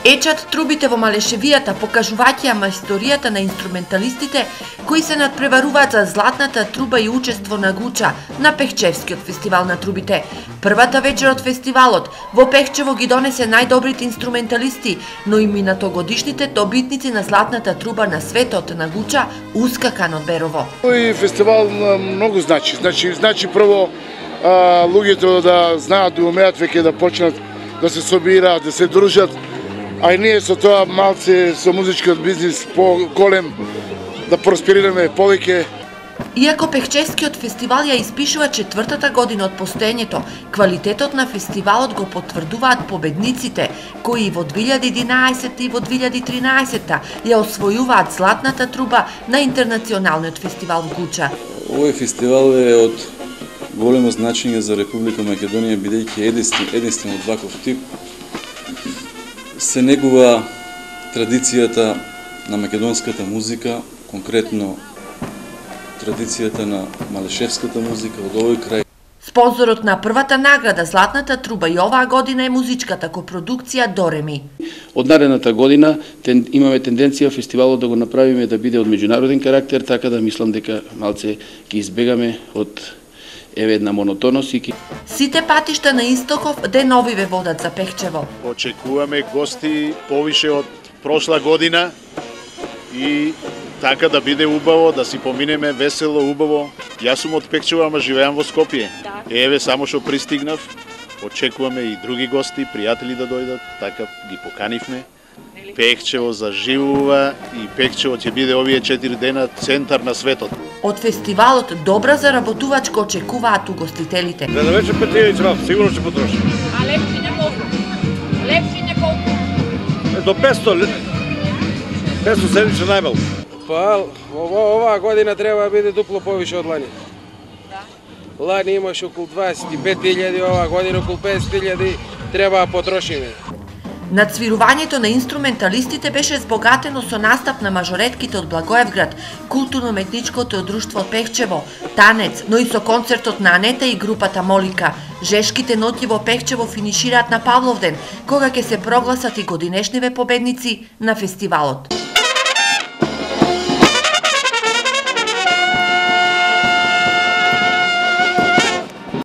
Ечат трубите во Малешевијата покажувајќи мајсторијата на инструменталистите кои се надпреваруваат за златната труба и учество на Гуча на Пехчевскиот фестивал на трубите. Првата вечер од фестивалот во Пехчево ги донесе најдобрите инструменталисти, но и минатогодишните добитници на златната труба на светот на Гуча ускакан од Берово. Тој фестивал многу значи. Значи прво луѓето да знаат да умеат веќе да почнат да се собираат, да се дружат. А и ние со тоа малце со музичкиот бизнис по-голем да просперираме повеќе. Иако Пехчевскиот фестивал ја испишува четвртата година од постоењето, квалитетот на фестивалот го потврдуваат победниците, кои во 2011 и во 2013 ја освојуваат златната труба на интернационалниот фестивал в Гуча. Овој фестивал е од големо значење за Република Македонија, бидејќи единствен од ваков тип се негува традицијата на македонската музика, конкретно традицијата на малешевската музика од овој крај. Спонзорот на првата награда Златната труба и оваа година е музичката копродукција Дореми. Од наредната година имаме тенденција фестивалот да го направиме да биде од меѓународен карактер, така да мислам дека малце ќе избегаме од една монотонност. Сите патишта на Истоков денови ве водат за Пехчево. Очекуваме гости повише од прошла година и така да биде убаво, да си поминеме весело, убаво. Јас сум од Пехчево, ама живеам во Скопје. Еве само што пристигнав, очекуваме и други гости, пријатели да дојдат, така ги поканивме. Пехчево заживува и Пехчево ќе биде овие 4 дена центар на светот. Од фестивалот добра заработувачка очекуваат угостителите. За вече петијајце вам, сигурно ќе потроши. А лепчине колку? Лепчине колку? До 500, 500 седмично најмалку. Па, оваа година треба да биде дупло повише од лани. Лани имаше околу 25.000, оваа година околу 50.000 треба да потрошиме. Надсвирувањето на инструменталистите беше збогатено со настап на мажоретките од Благоевград, културно-метничкото друштво од Пехчево, танец, но и со концертот на Анета и групата Молика. Жешките ноќи во Пехчево финишираат на Павловден, кога ќе се прогласат и годинешниве победници на фестивалот.